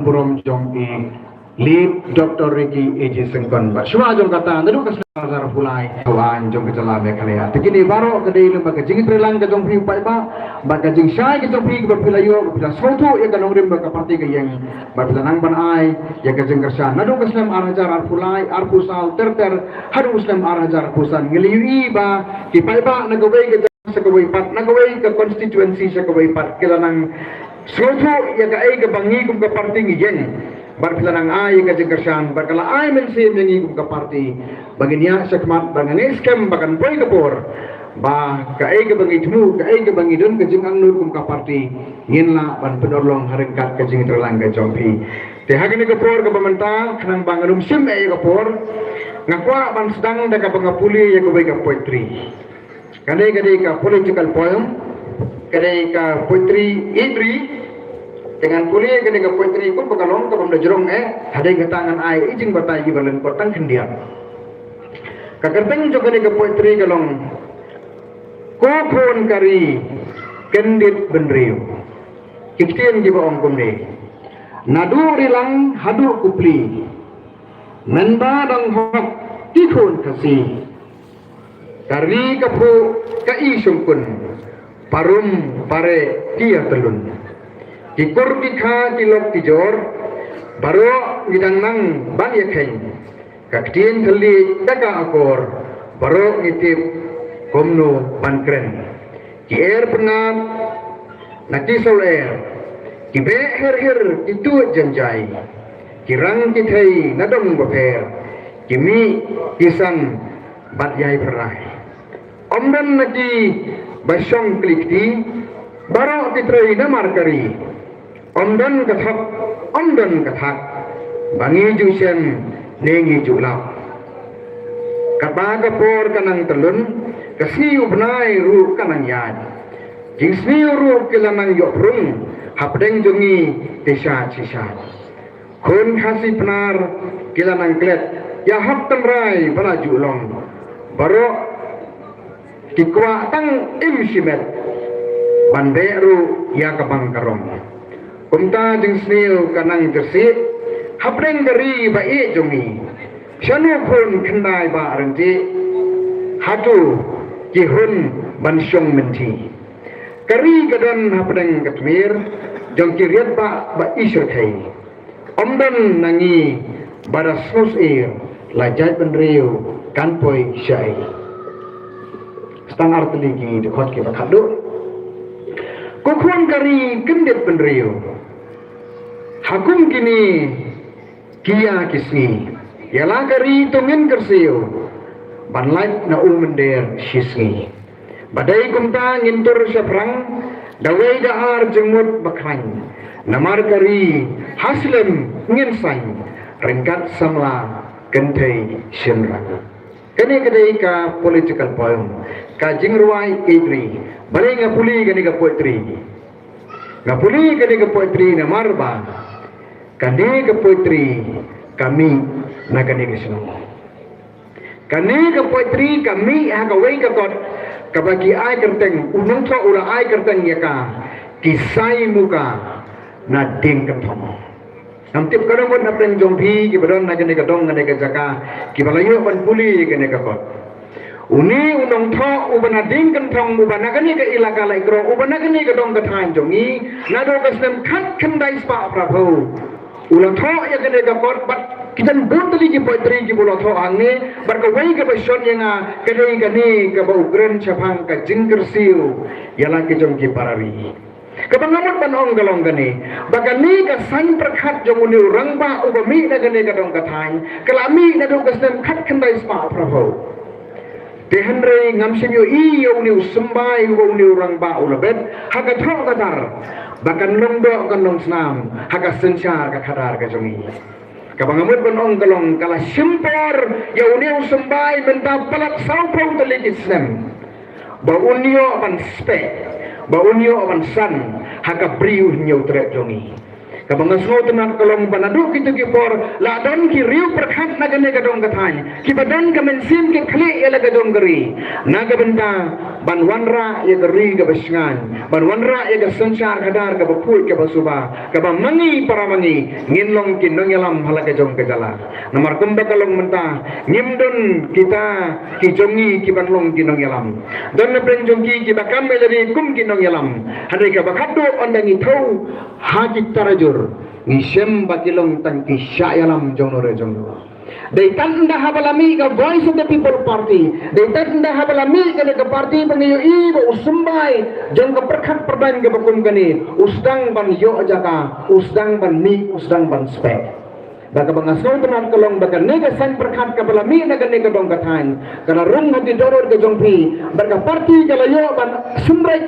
Burom jong i lead Dr. Ricky Eji Sengkon ba shwa jong kata nadu kasar fulai kawan jong kecela be khalea tikini baro kedai lembaga jing trilang ke jong pri pai ba ba ka jing sai ke jong pri ke pilayo ke pila soto ya kanong rim ba ka parti ke yang ba nang ban ai ya ke jing kersa nadu kaslam arhajar ar fulai ar pusal ter hadu muslim arhajar pusan ngeliui ba ki pai ba nagawai ke sakawai pat nagawai ke constituency sakawai pat kelanang soto ya ka ai ke bangi kum ke parti ngijen barpilanang ay ka jengkersan barkala ay mensim yang kum ka parti baginya sekmat bangan skem bagan boy kapor ba ka ay ka bangi tmu ka ay ka bangi don ka jengang nur kum ka parti nginla ban penorlong harengkat ka jeng terlang ka jompi te hagani kapor ka pementa kanang banganum sim ay kapor ngakwa ban sedang da ka bangapuli ya ka bay ka poetry kadai ka political poem kadai ka poetry idri dengan kuliah ketika poetry pun bekalong ke benda jerong hadai ke tangan ai ijing batai ki balen kotang kendian kakenteng jo ketika poetry kalong ko phon kari kendit benriu kitien ji ba ong kumne nadu rilang hadu kupli menba dang hok tikun kasi kari kapu ka isungkun parum pare kia telun Kikur kikha kilok tijor baro ngidang nang ban yakheng kaktin thali taka akor baro ngitip komno bankren ki air pengat nati sol air ki be her itu janjai kirang kithai nadong baper kimi kisan bat yai perai omdan nati basong klikti baro titrai namar kari omdan kathak bangi jusen nengi julap kabaga por kanang telun kasiu benai ru kanang yad jing sniu ru kilanang yoprung hapdeng jongi desa cisat kun khasi penar kilanang klet ya hap temrai bala julong baro kikwa tang imsimet banderu ya kabang karong kumta jeng snil kanang tersit hapreng gari ba e jongi syanu pun kendai ba renti hatu kihun bansyong menti kari gadan hapreng katmir jong kiriat ba isur kai omdan nangi baras sos ir lajat benriu kanpoi syai stang arteligi dekot ki bakadu kukuan kari kendit benriu hakum kini kia kisni yala kari tungin kersiu banlait na umender shisni badai kumta ngintur syafrang dawai dahar jengmut bakrang namar kari haslem nginsang ringkat samla kentai shenrang kene kedai ka political poem ka jingruai idri balai ngapuli kene ka poetry ngapuli kene ka poetry namar ba kane ke poetry kami na kane ke sino kane ke poetry kami hagawai ke kot kabagi ai kerteng unong tho ura ai kerteng ya ka kisai muka na ding kan thomo namtip kadang mon napeng jompi ki badon na kane ka dong kane ka jaka ki balayo ban puli kane ka kot uni unong tho ubana ding kan thong ubana kane ka ilaka lai kro ubana kane ka dong ka than jongi na do ka snem khat khandai spa prabhu ulang tho ya kene ka kot bat kitan bondli ki poetry ki bulo tho angne bar ka wai ka bason yang kene ka ba ugren chapang ka jingker siu yala ki jom ki parari ka bangamot ban ong galong gane bagani ka san prakhat jom uni urang ba ubami na gane ka dong ka thain kalami na dong ka snem khat khandai spa prabhu tehenre ngamsim yo i yo ni sembai wo ni urang ba ulabet haga tho ka tar bahkan nongdo kan nong senam haka sensyar ka khadar ka jongi kabangamut kon ong kalong kala simpor ya unio sembai menta palat saupong telikit snem ba unio ban spek ba unio ban san haka briu nyau trek jongi kabangasno tenan kalong banadu kitu ki por la don ki riu perkhat nagane ka dong kathai ki badan ka mensim ki khli ela ka dong gari naga benda ban wanra ya geri ke basengan ban wanra ya ke sensar kadar ke bakut ke basuba ke mangi para mangi nginlong kinong yalam halaka jong ke jala namar kumba kalong mentah ngimdon kita kijongi kibanlong kinong yalam dan nepeng jongki kita kami dari kum kinong yalam hari ke bakado ondangi tau haji tarajur ngisem bakilong tangki syayalam jonore jonore. They tanda habalami ka Voice of the People Party. They tanda habalami ka ke parti pengiyo ibo usumbai jong ka perkat perban ke bakum kani usdang ban yo jaka usdang ban ni usdang ban spek. Baka bangasong tenan kolong baka nega sang perkat ka balami na gane ka dong katang kana rung hati doror ke jongpi baka parti kala yo ban sumrek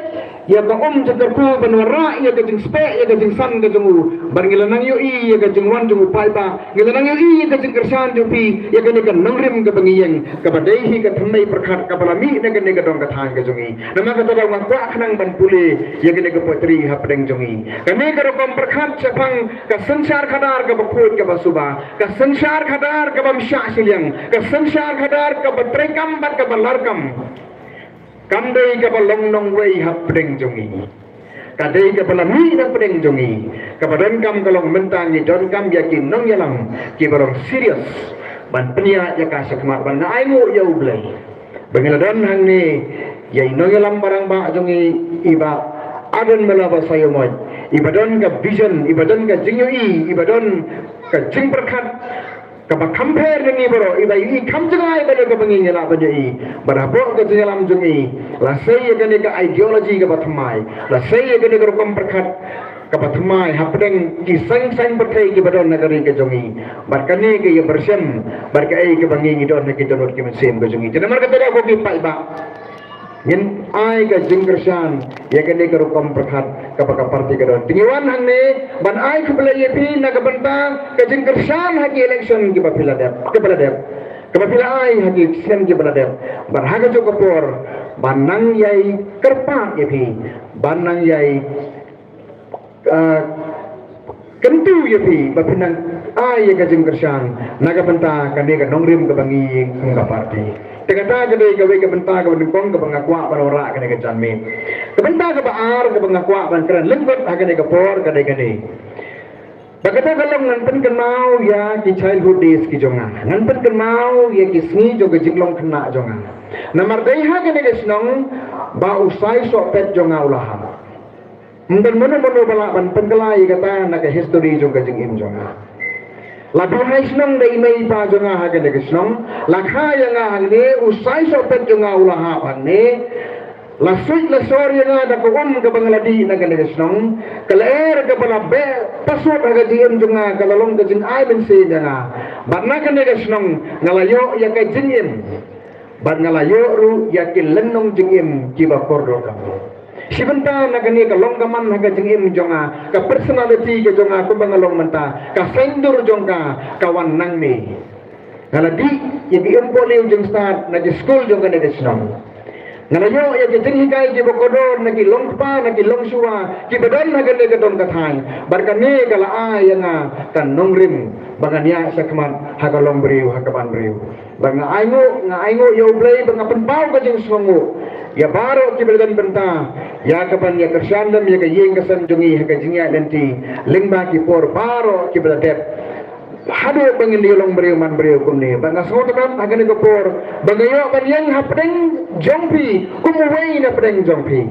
ya ka jakarku ban wara ya ka jing spek ya ka jing san ka jongu ban ngilanang yo I ya ka jing wan jongu pai ba ngilanang yo I ya ka jing kersan jongpi ya ka nega nangrim ka bangiyeng ka badaihi ka thamai perkat ka balami na gane ka dong katang ka jongi nama ka tawang wa khanang ban pule ya ka nega potri hapdeng jongi kane ka rokom perkat chapang ka sansar khadar ka bakut ka basu ka sansar khadar ka bamsha silyang ka sansar khadar ka batrekam bat ka balarkam kamdei ka balong nong wei hapdeng jongi kadei ka balami na pdeng jongi ka badan kam kalong mentang ni don kam yakin nong yalam ki barong serious ban penia ya ka sakmat ban aimu ya ublai bangiladan hang ni yai nong yalam barang ba jongi iba adon melaba sayo moy ibadon ka vision ibadon ka jingyoi ibadon ka jing perkat ka ba compare ni bro iba I kam jangai ba ka bangi ngela ba jai barabo ka jalam jungi la sei ka ni ka ideology ka batmai la sei ka ni ka kom perkat ka batmai hapdeng ki sang sang perkai ki badon nagari ka jungi bar kani ka ya bersem bar ka ai ka bangi ngidon ki donor ki mesim ka jungi janamar ka tada ko ki pai ba Yen ai ka jingkersan ya kene ka rukom perkat ka baka parti ka don tingiwan hang ne ban ai ka bela yepi na ka bentang ka jingkersan hagi election ki bapila dep ka bapila ai hagi sen ki bela dep bar haga jo kapor banang yai kerpa yepi banang yai kentu yepi bapinang ai ka jingkersan na ka bentang ka ne ka nongrim ka bangi ka parti Tegata kadai gawe ka benta ka bendong ka bangakwa barora ka ne ka janme ka benta ka baar ka bangakwa ban kran lenggot ha ka ne ka por ka dai bagata kalong nanpan kenau ya ki childhood days ki jonga nanpan kenau ya ki sni jo ka jinglong khna jonga namar dai ha ka ne ka snong ba usai so pet jonga ulaha mundan mono bala ban pengelai kata na ka history jo ka jingim jonga Labu hai senang dari mai pa jonga ha kene kesnong lakha yanga hangne usai sopet jonga ulaha hangne la suit la sor yanga da ko ka bangaladi na kene kesnong kalaer ka bala be pasot ha diem jonga kalalong ka jin ai ben se janga barna kene kesnong ngalayo ya ka jingim bar ngalayo ru ya ki lenong jingim ki ba kordo ka Sibenta nagani ka longgaman naga jingim jonga ka personality ka jonga ko bangalong manta ka sendur jonga kawan nang ni ngaladi ya di empoli jong start na school jonga na desnong ngalayo ya jing higai ji bokodor nagi longpa nagi longsua ki badon naga ne ka don kathai barkane kala ayanga kan nongrim bangania sakman hagalong briu hakaban briu banga aingo yo play banga penpau ka jing songo ya baro ki beldan benta ya kapan ya kersandam ya kayeng kesan jungi ha kajingya nanti lingba ki por baro ki beladep hado bangin diolong beriu man beriu kunni banga sotokan agane ko por bangayo ban yang hapdeng jongpi kumuwei na pedeng jongpi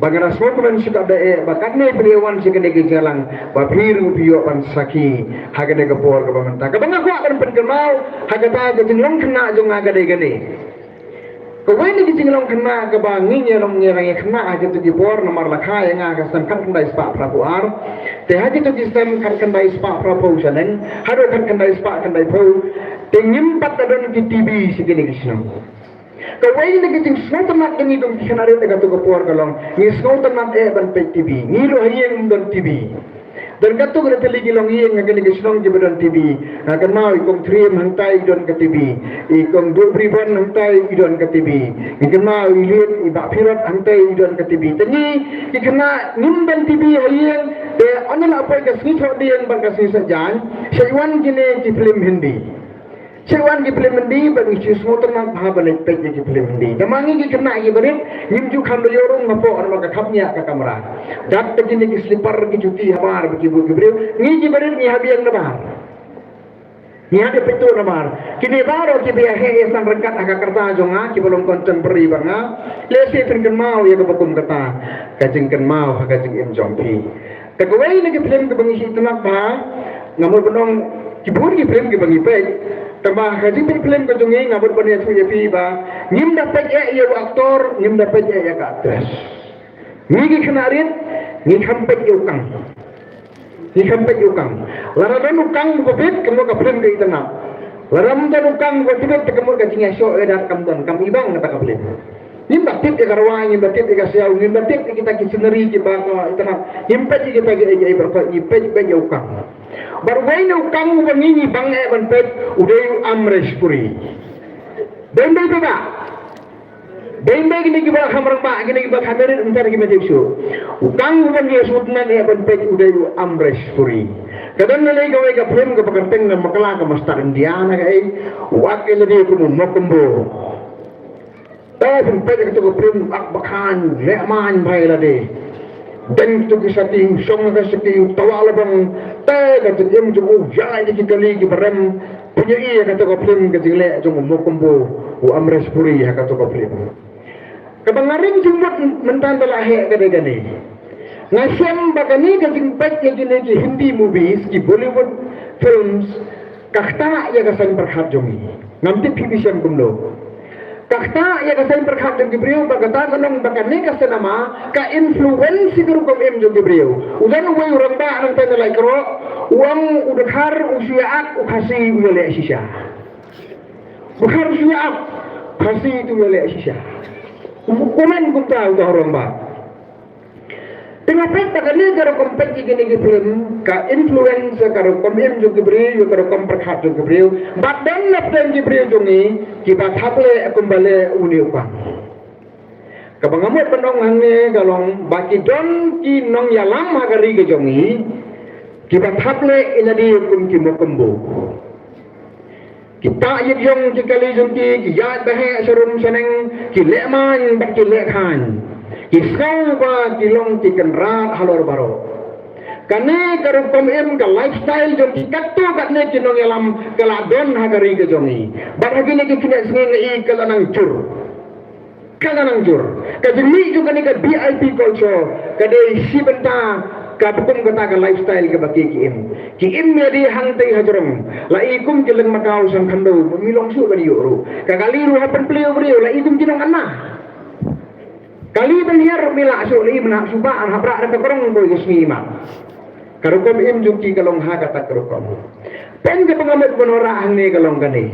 banga sotokan suka dae bakatne beriuwan sikene ke jalang bapiru biyo ban saki hagane ko por ka bamanta ka banga ko ban pengemau hagata ke jinglong kena jong agade gane Kawai ni jinglong kena ke bangi nyerong nyerang kena aja tu jibor nomor lakha yang agak sangkan kendai spak prapuar te haji tu sistem kan kendai spak prapu saneng hado kan kendai spak kendai pau te nyimpat adon ki TV segini kisnong kawai ni jing snow temat ni dong kisnare te gatu kapor kalong ni snow temat ban pe TV ni lo hayeng don TV dan katu kena teligi long yeng ngagani kisnong jibadon TV akan mau ikong trim hantai idon ke TV ikong 2 ribuan hantai idon ke TV ikan mau ilit ibak pirat hantai idon ke TV tani ikena nimban TV hayeng te onel apa ke sni thod yang ban kasih sajan syaiwan kini ki film Hindi Cewan ki film mendi bagi semua tenang bah balik pek ki film mendi. Damangi ki kena ki berit nyimju kan do yorong ngapo orang ka kapnya ka kamera. Dat te ki slipper ki juti habar bagi bu gibril ni ki berit ni habiang nabar. Ni ada betul nabar. Kini baru ki biya he san rengkat aka kerta jonga ki belum contemporary banga. Lesi ken mau ya ka bakum kata. Kajing ken mau ha kajing em jongpi. Kagawai ni ki film ke bangi tenang bah ngamul benong ki bur ki film ki bangi pek. Tambah kajing film ke jongi ngamul bani tu ya pi ba. Nyim dapat ya aktor, nyim dapat ya ka aktris. Ni ki kenarin ni kampek ukang. Ni kampek ukang. Laradan ukang bobet kamu ka film ke itana. Laram dan ukang bobet kamu ka jinga show edat kamdan kam ibang ngata ka film. Nim batik ke karwang, nim batik ke siau, nim batik kita ki scenery ki ba itana. Himpet kita ki berapa himpet ba ukang. Baru wain ukang bangini bang ban pet uday amresh puri. Dendai bega. Dendai gini ki ba khamrang ba gini ki ba khamerin entar ki medek show. Ukang bangi sutna ne ban pet uday amresh puri. Kadang nalai gawe ka film ka pakanteng na makala ka master Indiana ka ay wakil ni ko mo kumbo. Tapi pet ka to film akbakan leman bhai la de. Dan tu kisating song ka saking tawala bang ta ka jem tu jai ki kali ki barem punya iya ka to film ka jingle jong mo kumbo u amresh puri ha ka to film. Kabangaring jumbat mentan telah he ka de gani. Ngasem bagani ka jingpet ya gini ki Hindi movies ki Bollywood films kakta ya ka san perkhat jongi. Ngamti pipi syam kumlo. Kakta ya ka san perkhat jong gibriu bagata kanong bagani ka senama ka influence guru kom em jong gibriu. Udan uwe urang ba nang tanalai kro uang udakhar usiaat ukhasi uyale shisha. Bukhar usiaat khasi tu uyale shisha. Komen kunta udah orang ba. Tengah peta kali kalau kompet gini film ka influence kalau komem juga beri kalau komperkat juga beri. Badan lapdan juga beri jongi kita taple kembali uniupa. Kabangamot penongan ni galong baki don ki nong yalam magari ke jongi kita taple inadi kum ki mokombo. Kita yong kali jongki kiyat bahe serum seneng ki leman bak ki lekhan ki skau ba ki long ki kenrat halor baro kane karo kom em ka lifestyle jongki katto katne ki nong yalam kala don hagari ke jongi bar hagine ki kine snge i kala nang jur ka jemi juga ni ka VIP culture kade si benta kapukum kata ka lifestyle ke baki ki im di hangtai hajrong la ikum keleng makau sang khando milong su bani yoru ka kali ru hapan pleo brio la ikum kinong anna kali baniar mila su li mena suba an habra da korong boy gesmi ma karukom im juki kalong ha kata karukom pen ke pengamet bonora angne kalong kane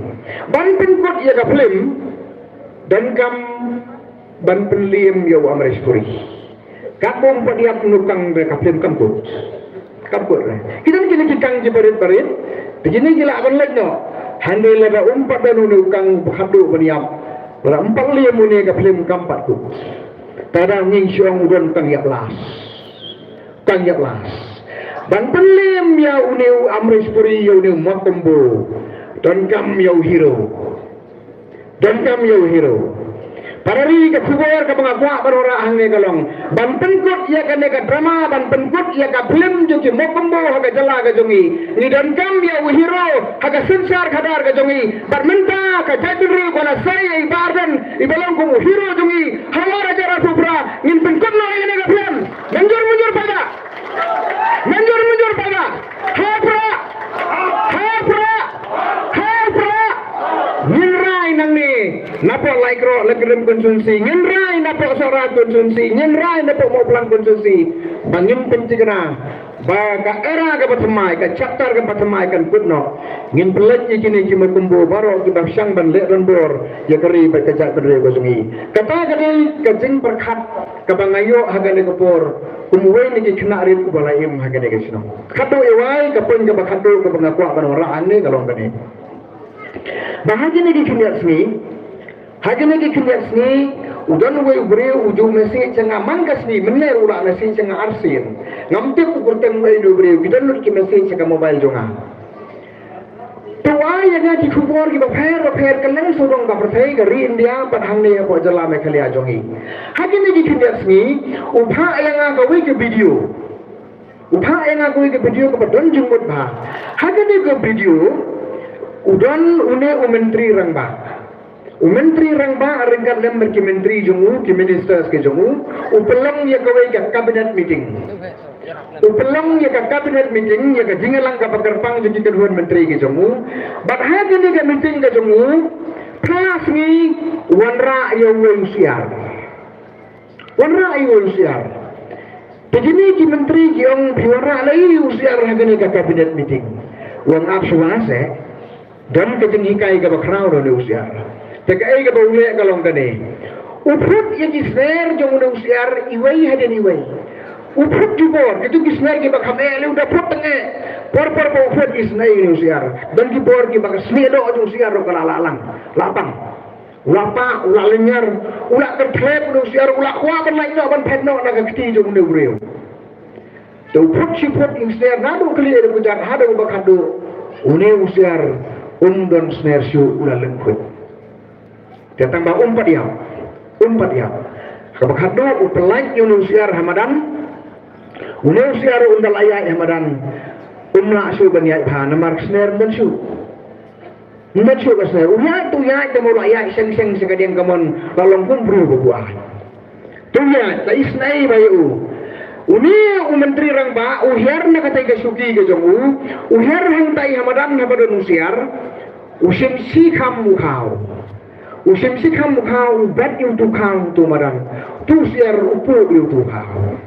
ban pen kot ya ka film dan kam ban penlim yo amres puri kapung padiap nukang de kapten kamput lah kita ni kikang je barit begini gila akan lek no handai lada umpat dan nukang hadu padiap la empat liam ni kapten kampat tu tada nging syong udon kang yaklas ban penlim ya uneu amres puri ya uneu makombo dan kam ya hero Parari ka kubar ka mga kwa barora ang galong ban penkut ya ka nega drama ban penkut ya ka film joki mokombo haga jala ga jongi ni dan kam ya hero haga sensar khadar ga jongi bar menta ka jadri ko na sai ibardan ibalong ko hero jongi hamara jara subra nin penkut no ya nega film munjur pada Nyenrai nang ni napo laikro legrem konsumsi nyenrai napo sora konsumsi nyenrai napo mau pelan konsumsi bangin pencegana baga era ka patamai ka chapter ka patamai kan putno ngin pelet ikini ki makumbo baro ki basyang ban le bor ya kari ba ka jak bedre ko sungi kata kali kajing perkhat ka bangayo hagane ko por kumuway ni ki kina rin ko balaim hagane ka sino kato iwai ka pon ka bakado ka bangakwa banora ane kalong kani Bahagi ni kiniat sini, udan we ubre ujung nasi cenga mangkas ni mener ula nasi cenga arsin. Ngamte ukur tem we ubre udan nur ki nasi cenga mobile jonga. Tu Tuai yang ngaji kubur kita per kenang surong bapertai kari India patang ni apa jala mekalia jongi. Hagi ni kita sini upah yang ngakui ke video. Upah yang ngakui ke video kepadon jenggot bah. Hagi ni ke video udan une menteri rangba. Menteri rangba arengkat lembar ke menteri jongu ke ministers ke jongu upelang ya kawai ke cabinet meeting. Upelang ya ke cabinet meeting ya ke jingalang ke pakerpang jadi kedua menteri ke jongu. But hari ni ke meeting ke jongu kelas ni wanra yang usiar. Wanra yang usiar. Jadi ni ke menteri yang wanra lagi usiar hari ni ke cabinet meeting. Wang absuase dan ketinggikai ke bakrau dan usiar. Tekai ke baulek kalong kene. Uput yang kisner jong usiar iwai haden iwai. Uput jubor itu kisner ke bakam ele udah put tenge. Por uput kisner ini usiar. Dan kibor ke bakas snedo usiar ro kalalalang. Lapang. Lapa ulah lenyar, ulah kertlep usiar ulah kwa ban lain ban petno naga keti jong ureu. Tu uput siput kisner nado clear bujar hado bakado. Une usiar don sner syu ulah lengkut. Datang ba umpat dia. Kabak hado upelai usiar Hamadan. Usiar undal ayat Hamadan. Umna syu banyai bha namar sner dan syu. Ndak syu sner. Uya tu ya temu ayat seng sekadiang kamon lalong kumpru buah. Tu ya ta isnai bayu. Uni menteri rangba uhiar na katai ke suki ke jongu. Uhiar hang tai Hamadan Hamadan usiar. Usim si kam mukhau. Usim si kam mukhau bat yu tu kau tu madan. Tu siar upu yu tu kau.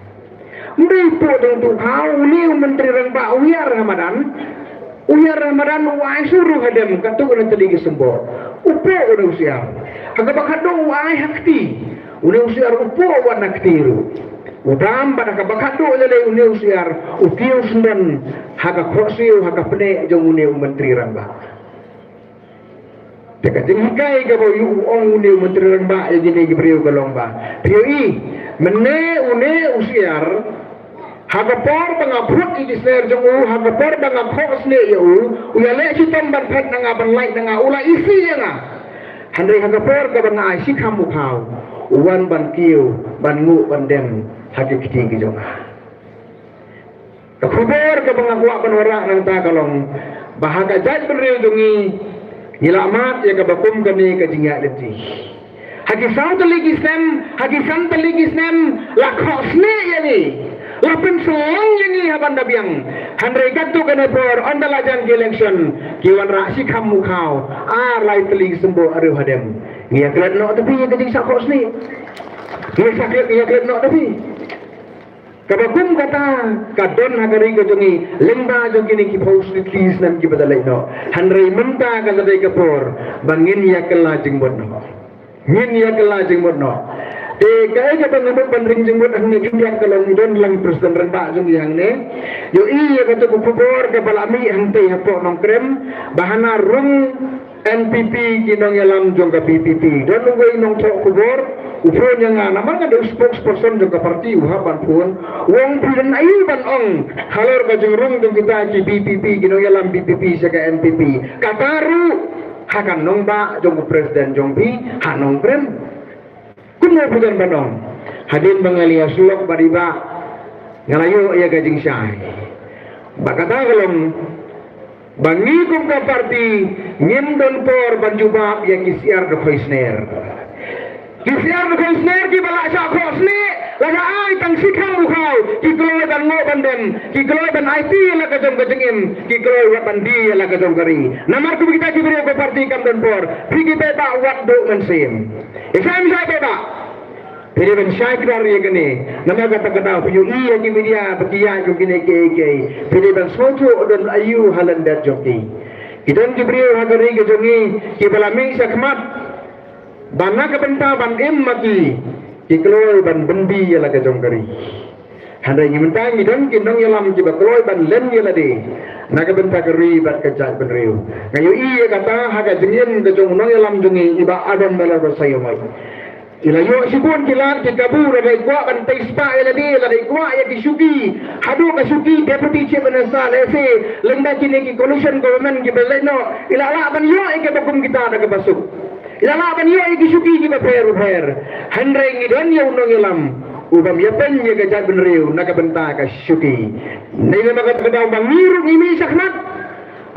Muri upu tu kau uni menteri rangba uhiar Hamadan. Uhiar Hamadan wai suruh hadam katu kena teligi sembor. Upu uni usiar. Haga bakado wai hakti. Uni usiar upu wan naktiru. Udam pada kabakado lele uni usiar. Ukiu sendan haga krosiu haga pene jong uni menteri rangba. Dekat jengkai ke bayu ong uni menteri rangba yang jadi beriu ke lomba. Beriu i mene uni usiar haga por bangaput i disner jongu haga por bangaput sne yau uyale sitom ban pet nanga ban light nanga ula isi nga. Handai haga por ke bang ai si kamu kau uwan ban kiu ban ngu ban dem hagi kiti ki jonga. Kubur ke bangakwa ban warak nang ta kalong bahaga jaj beriu jongi Ilamat ya kabakum kami kajingat leti. Hagi santali kisnem la khosne yani. La penselong yani habanda biang. Handai katu kana por ondala jan election kiwan raksi kamu kau. Lai teli sembo aru hadem. Ngia klat no tapi ya kajing sak khosne. Ngia sakit ngia klat no tapi. Kabakum kata kadon hagari ko jongi lemba jong kini ki post trees nam ki badalai no hanrei menta ka sadai kapor bangin ya kala jingbot no ngin ya kala jingbot no te kai ka bangabot bandring jingbot ang ni kindiak kalong don lang presiden renda jong yang ne yo iya ka to kupor ka balami ang te hapo nong krem bahana rung NPP kinong yalam jong ka PPP don ngoi nong tok kubor upon yang naman nga do spokesperson jong ka parti uhaban pun wong pilen ayu ban ong halor ka jong rung jong kita ki BPP kinong yalam BPP sa ka NPP kataru hakan nong ba jong presiden jong bi hanong prem kuno pujan banong hadin bangalia sulok bariba ngalayo ya gajing syai bakata kalong bangi kum ka parti ngim don por banjubab yang kisiar do khoisner kisiar do khoisner ki bala sya khosne laga ai tang sikam bukhau ki gloy ban ngo bandem ki gloy ban IT laga jom gajengim ki gloy ban di laga jom kari namar ku kita ki beri ko parti kam don por pigi beta wat do mensim isam sai beta Pili ben syai krar ya gini nama kata-kata puyu iya ki media bagian ko gini ke pili ben sojo odon ayu halanda joki idon ki beri hagari ke jongi ki balami sakmat bana ka benta ban em mati ki kloy ban bendi ya la ka jongkari handai ni mentang idon ki nong yalam ki ba kloy ban len ya la de naga benta kari bat ka jat ben riu ngayo iya kata haga jengin ke jong nong yalam jongi iba adon mela bersayo mai Ilayo sibun kilat ke kabur ada ikwa ban taispa eladi ada ikwa ya kisuki hadu kasuki deputy chief minister lese lenda kini ki coalition government ki beleno ilala ban yo ke bakum kita ada ke basuk ilala ban yo ki suki ki per handreng idon yo nong ilam ubam ya pen ya gajat benriu naga benta ka suki nei na ka kadau bang miru ni saknat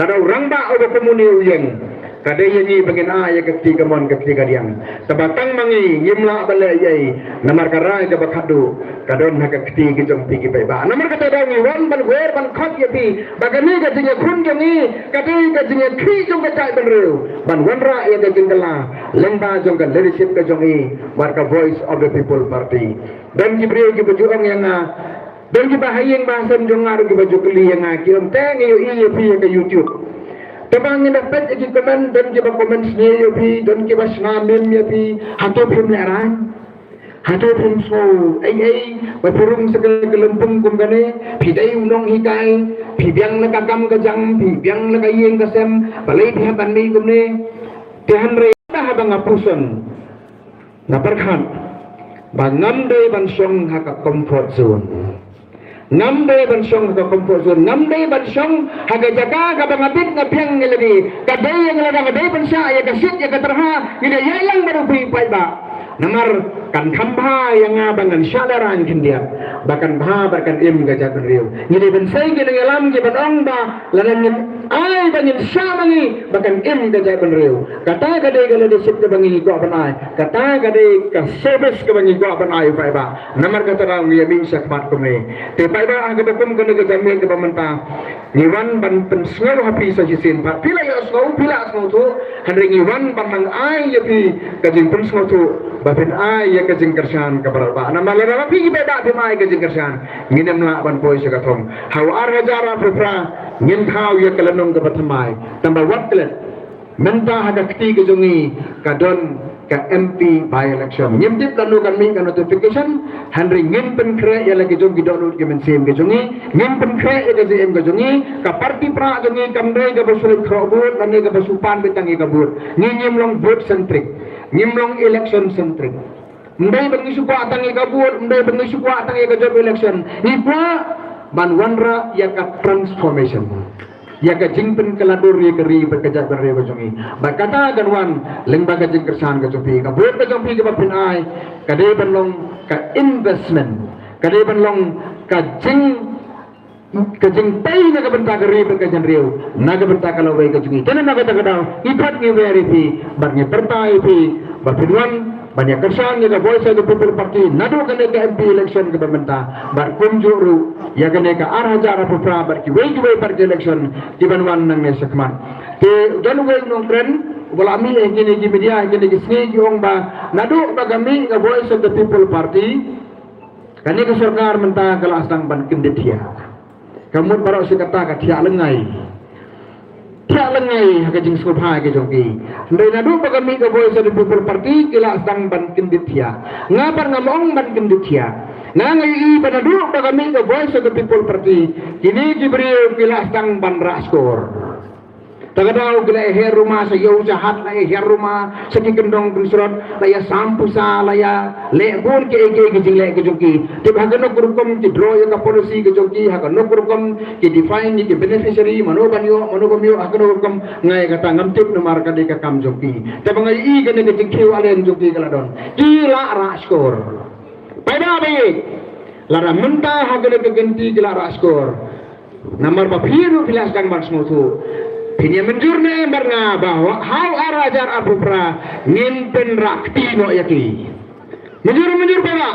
kadau rangba obo komuni uyeng kadai yang ni bagian ayah ketiga mon ketiga diam sebatang mangi yimla balai yai namar karai ke bakadu kadon hak ketiga jom pi ki ba namar kata dawi wan ban wer ban khot ye pi bagani ka jinga khun jom ni kadai ka jinga khi jom ka chai ban reu ban wan ra ye ka jingala lemba jom ka leadership ka jom ni warga voice of the people party dan kibriyo ki berjuang yang dan ki bahayeng bahasa jom ngaru ki baju keli yang kiam teng yo i pi ke YouTube Tebang yang dapat jadi komen dan kita komen sendiri yapi dan kita senamim yapi hatu pun leran hatu pun so berpurung segala kelempung kumgane pidai unong hikai pibiang nakakam kajang pibiang nakayeng kasem balai pihatan ni kumne tihan reda habang ngapuson ngaperkan bangam de bansong haka comfort zone Namde bansong ka comfort zone, namde bansong haga jaga ka bangapit nga piyang niladi, kadai yang lada kadai bansa ya kasit ya katerha, ida yang baru pai ba. Namar kan kambha yang abangan syadaran kindia, bahkan bha bahkan im gajat riu. Ngini bensai ke dengan ke banong ba, lanan ai bangin syamangi bahkan im gajat riu. Kata kadai kalau disip ke bangi ko banai, kata kadai ka service ke bangi ko banai pai ba. Namar kata rang ya min sakmat kumne. Te pai ba ang kebekum kena kejamin ke pemerintah. Ngiwan ban pensngau hapi sa jisin pa. Pila ya asngau pila asngau tu, handring ngiwan ban ai ya pi kajing pensngau tu. Bapin ay ya kajing kersan kabarba na malala pi beda di mai kajing kersan nginem la ban poi sa katong haw ar hajara propra ngin thaw ya kalanong ka patmai tambah wat klet menta hada kti kajungi kadon ka MP by election ngim dip kanu kan min kan notification handri ngim pen kre ya lagi jong gidon ke men sim kajungi ngim pen kre ya KJM kajungi ka parti pra kajungi kamre ka basulit krobut kan ka basupan betangi kabut ngim long vote centric Nyimlong election centric. Ndai bengi suka atangi kabur, ndai bengi suka atangi ka job election. Ipa ban wanra ya ka transformation. Ya ka jingpen keladur ya keri berkejak berre bajungi. Bakata ganwan lembaga jingkersan ka jopi ka buat ka jopi ka bapin ai. Kade banlong ka investment. Kade banlong ka jing pai naga benta keri berkejan riu naga benta kalau wei kajungi kena naga takadau ipat ni wei pi barngi pertai pi berpiduan banyak kersan ni ka voice of the people party nadu kene ka MP election ke pemerintah bar kunjuru ya kene ka arah jara pupra bar ki wei party election ki banwan nang ne sakman ke dan wei nong kren wala mi engine ki media engine ki sni ki ong ba nadu bagami ka voice of the people party kane ka sarkar menta kala asang ban kindetia kamu baru si kata ka tiak lengai haka jing subha ke jongki ndai nadu bagami ka voice of the people party kila asang ban kindetia ngabar ngamong ban kindetia ngangai banadu bagami ka voice of the people party kini kibri kila asang ban raskor Tagadau gila her rumah sa yau jahat la her rumah sa kikendong bersurat la ya sampusa la ya le pun ke jing le ke joki te bhagano gurukom ki draw ya ka policy ke joki ha ka no gurukom ki define ki beneficiary manobanyo hakano gurukom ngai kata ngamtip no marka de ka kam joki te bangai I gane ke jingkiu alen joki kala don kila ra skor pada be lara menta ha gane ke genti kila ra skor namar ba phiru filas kang bang smutu Pinya menjurne barna bahwa how arajar abupra ngimpen rakti no yaki. Menjur pala.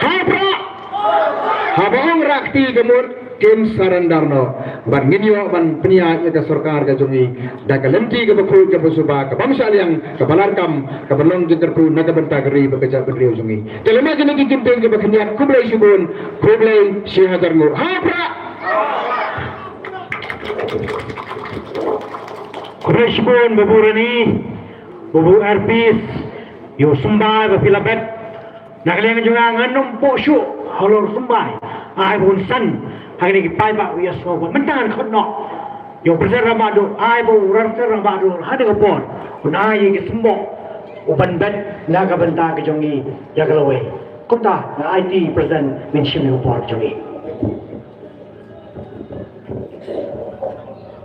Ha pra. Ha bahong rakti gemur kim sarandarno. Bar nginyo ban penia ka sarkar ka jungi da kalenti ka bakul ka busuba ka bamsal yang ka balarkam ka balong jiterpu naga bentagri bekerja berdriu jungi. Telema kini kimpeng ka bakniat kublai subun kublai sihadarmu. Ha pra. Kureshbon baburani babu arpis yo sumbai ba filabet nakaleng juga nganom po syu halor sumbai ai bun san hari ni pai ba wias so mentan khonno yo preser ramado ai bo rarter ramado hade ko pon kun ai ke sumbo uban bet naga benta ke jongi ya galawe kota IT president min shimi upor jongi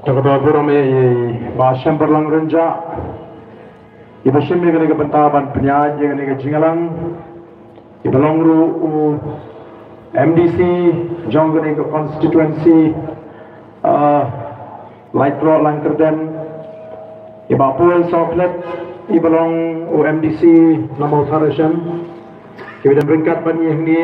Takada gurame bahasa berlang renja iba shimi gani ke bentaban penyaji gani ke jingalang iba longru MDC jong gani ke constituency light road langkerden iba puel soklet iba long MDC nomor tharashan kita beringkat bani ini